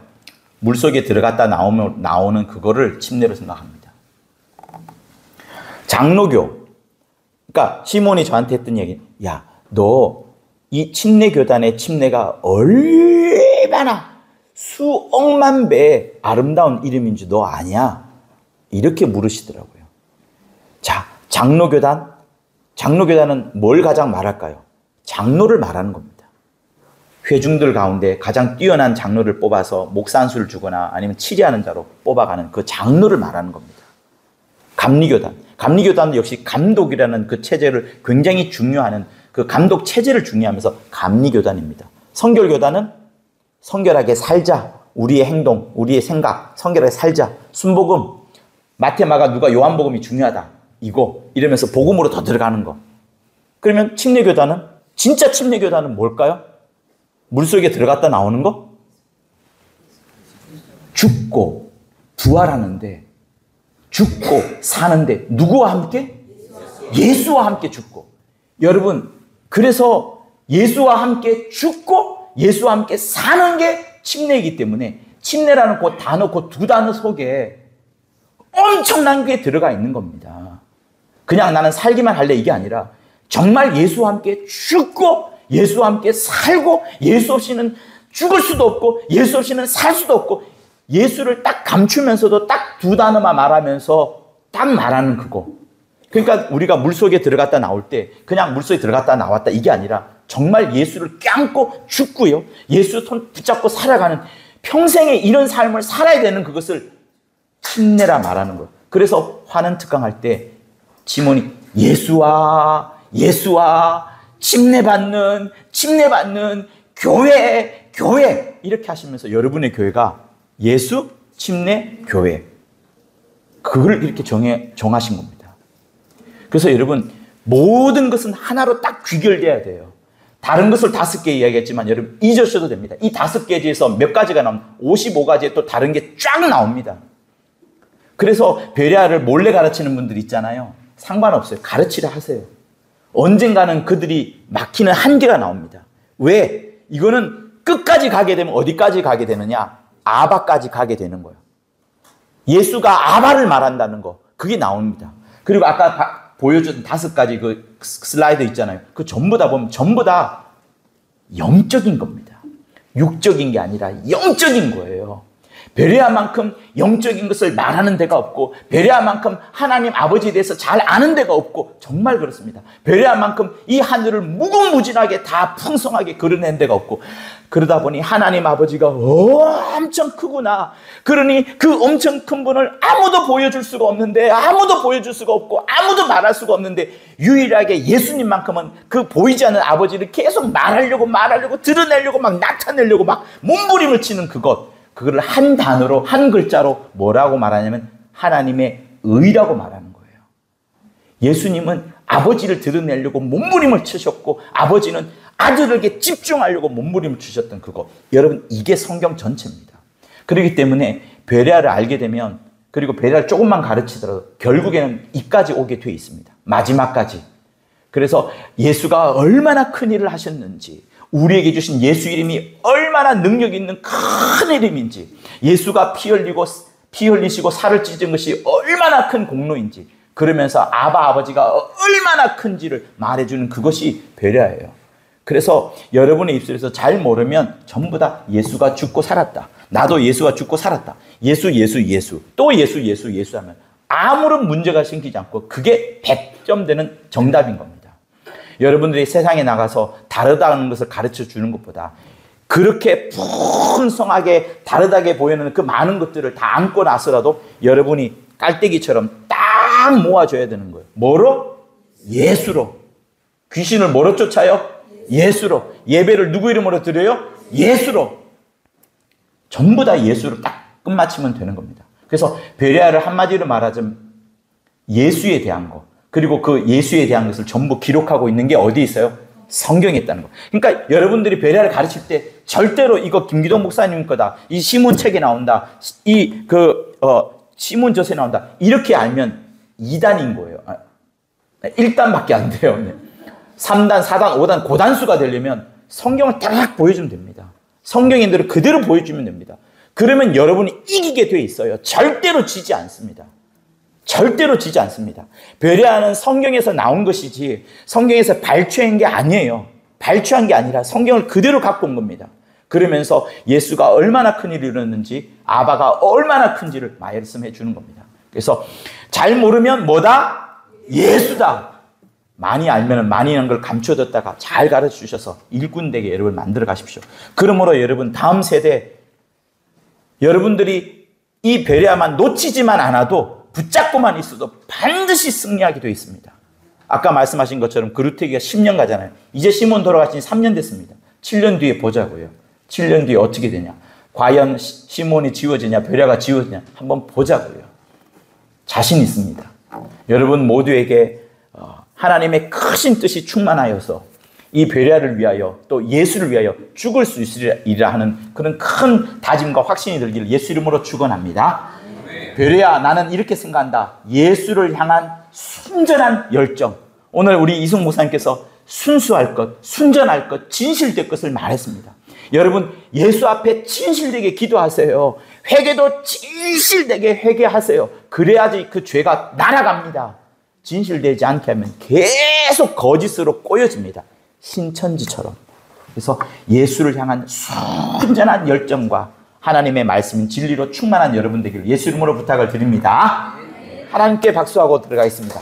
A: 물속에 들어갔다 나오는 그거를 침례로 생각합니다. 장로교. 그러니까 시몬이 저한테 했던 얘기, 야, 너 이 침례교단의 침례가 얼마나 수억만 배의 아름다운 이름인 줄 너 아냐? 이렇게 물으시더라고요. 자, 장로교단은 뭘 가장 말할까요? 장로를 말하는 겁니다. 회중들 가운데 가장 뛰어난 장로를 뽑아서 목산수를 주거나 아니면 치리하는 자로 뽑아가는 그 장로를 말하는 겁니다. 감리교단도 역시 감독이라는 그 체제를 굉장히 중요하는 그 감독 체제를 중요하면서 감리교단입니다. 성결교단은 성결하게 살자, 우리의 행동, 우리의 생각, 성결하게 살자. 순복음, 마태, 마가, 누가, 요한복음이 중요하다, 이러면서 복음으로 더 들어가는 거. 그러면 침례교단은, 진짜 침례교단은 뭘까요? 물속에 들어갔다 나오는 거? 죽고 부활하는데, 죽고 사는데 누구와 함께? 예수와 함께 죽고. 여러분, 그래서 예수와 함께 죽고 예수와 함께 사는 게 침례이기 때문에 침례라는 그 단어, 그 두 단어 속에 엄청난 게 들어가 있는 겁니다. 그냥 나는 살기만 할래 이게 아니라 정말 예수와 함께 죽고 예수와 함께 살고 예수 없이는 죽을 수도 없고 예수 없이는 살 수도 없고 예수를 딱 감추면서도 딱 두 단어만 말하면서 딱 말하는 그거. 그러니까 우리가 물속에 들어갔다 나올 때 그냥 물속에 들어갔다 나왔다 이게 아니라 정말 예수를 껴안고 죽고요. 예수 손 붙잡고 살아가는 평생에 이런 삶을 살아야 되는 그것을 침례라 말하는 거예요. 그래서 환원 특강할 때 지문이 예수와 침례받는 교회 이렇게 하시면서 여러분의 교회가 예수, 침례, 교회 그걸 이렇게 정하신 겁니다. 그래서 여러분 모든 것은 하나로 딱 귀결돼야 돼요. 다른 것을 5개 이야기했지만 여러분 잊으셔도 됩니다. 이 5개 중에서 몇 가지가 나오면 55가지에 또 다른 게 쫙 나옵니다. 그래서 베레아를 몰래 가르치는 분들 있잖아요. 상관없어요. 가르치라 하세요. 언젠가는 그들이 막히는 한계가 나옵니다. 왜? 이거는 끝까지 가게 되면 어디까지 가게 되느냐? 아바까지 가게 되는 거예요. 예수가 아바를 말한다는 거. 그게 나옵니다. 그리고 아까 보여준 5가지 그 슬라이드 있잖아요. 그 전부 다 보면 전부 다 영적인 겁니다. 육적인 게 아니라 영적인 거예요. 베레아만큼 영적인 것을 말하는 데가 없고 베레아만큼 하나님 아버지에 대해서 잘 아는 데가 없고 정말 그렇습니다. 베레아만큼 이 하늘을 무궁무진하게 다 풍성하게 그려낸 데가 없고 그러다 보니 하나님 아버지가 엄청 크구나. 그러니 그 엄청 큰 분을 아무도 보여줄 수가 없는데 아무도 보여줄 수가 없고 아무도 말할 수가 없는데 유일하게 예수님만큼은 그 보이지 않는 아버지를 계속 말하려고 드러내려고 막 나타내려고 막 몸부림을 치는 그거를 한 단어로 한 글자로 뭐라고 말하냐면 하나님의 의라고 말하는 거예요. 예수님은 아버지를 드러내려고 몸부림을 치셨고 아버지는 아들에게 집중하려고 몸부림을 치셨던 그거. 여러분 이게 성경 전체입니다. 그렇기 때문에 베레아를 알게 되면 그리고 베레아를 조금만 가르치더라도 결국에는 이까지 오게 돼 있습니다. 마지막까지. 그래서 예수가 얼마나 큰 일을 하셨는지 우리에게 주신 예수 이름이 얼마나 능력 있는 큰 이름인지 예수가 피 흘리시고 살을 찢은 것이 얼마나 큰 공로인지 그러면서 아버지가 얼마나 큰지를 말해주는 그것이 베레아예요. 그래서 여러분의 입술에서 잘 모르면 전부 다 예수가 죽고 살았다. 나도 예수가 죽고 살았다. 예수 또 예수 하면 아무런 문제가 생기지 않고 그게 100점 되는 정답인 겁니다. 여러분들이 세상에 나가서 다르다는 것을 가르쳐 주는 것보다 그렇게 풍성하게 다르다게 보이는 그 많은 것들을 다 안고 나서라도 여러분이 깔때기처럼 딱 모아줘야 되는 거예요. 뭐로? 예수로. 귀신을 뭐로 쫓아요? 예수로. 예배를 누구 이름으로 드려요? 예수로. 전부 다 예수로 딱 끝마치면 되는 겁니다. 그래서 베레아를 한마디로 말하자면 예수에 대한 거 그리고 그 예수에 대한 것을 전부 기록하고 있는 게 어디 있어요? 성경에 있다는 거. 그러니까 여러분들이 베레아를 가르칠 때 절대로 이거 김기동 목사님 거다. 이 시몬 책에 나온다. 시몬 젖에 나온다. 이렇게 알면 2단인 거예요. 1단밖에 안 돼요. 3단, 4단, 5단 고단수가 되려면 성경을 딱 보여주면 됩니다. 성경인 대로 그대로 보여주면 됩니다. 그러면 여러분이 이기게 돼 있어요. 절대로 지지 않습니다. 절대로 지지 않습니다. 베레아는 성경에서 나온 것이지 성경에서 발췌한 게 아니에요. 발췌한 게 아니라 성경을 그대로 갖고 온 겁니다. 그러면서 예수가 얼마나 큰 일을 이뤘는지 아바가 얼마나 큰지를 말씀해 주는 겁니다. 그래서 잘 모르면 뭐다? 예수다. 많이 알면 많이라는 걸 감춰뒀다가 잘 가르쳐 주셔서 일꾼되게 여러분 만들어 가십시오. 그러므로 여러분 다음 세대 여러분들이 이 베레아만 놓치지만 않아도 붙잡고만 있어도 반드시 승리하게 되어 있습니다. 아까 말씀하신 것처럼 그루테기가 10년 가잖아요. 이제 시몬 돌아가신 지 3년 됐습니다. 7년 뒤에 보자고요. 7년 뒤에 어떻게 되냐. 과연 시몬이 지워지냐 베레아가 지워지냐 한번 보자고요. 자신 있습니다. 여러분 모두에게 하나님의 크신 뜻이 충만하여서 이 베레아를 위하여 또 예수를 위하여 죽을 수 있으리라 하는 그런 큰 다짐과 확신이 들기를 예수 이름으로 축원합니다. 베레아 나는 이렇게 생각한다. 예수를 향한 순전한 열정. 오늘 우리 이승 목사님께서 순수할 것, 순전할 것, 진실될 것을 말했습니다. 여러분 예수 앞에 진실되게 기도하세요. 회개도 진실되게 회개하세요. 그래야지 그 죄가 날아갑니다. 진실되지 않게 하면 계속 거짓으로 꼬여집니다. 신천지처럼. 그래서 예수를 향한 순전한 열정과 하나님의 말씀인 진리로 충만한 여러분 되기를 예수 이름으로 부탁을 드립니다. 하나님께 박수하고 들어가겠습니다.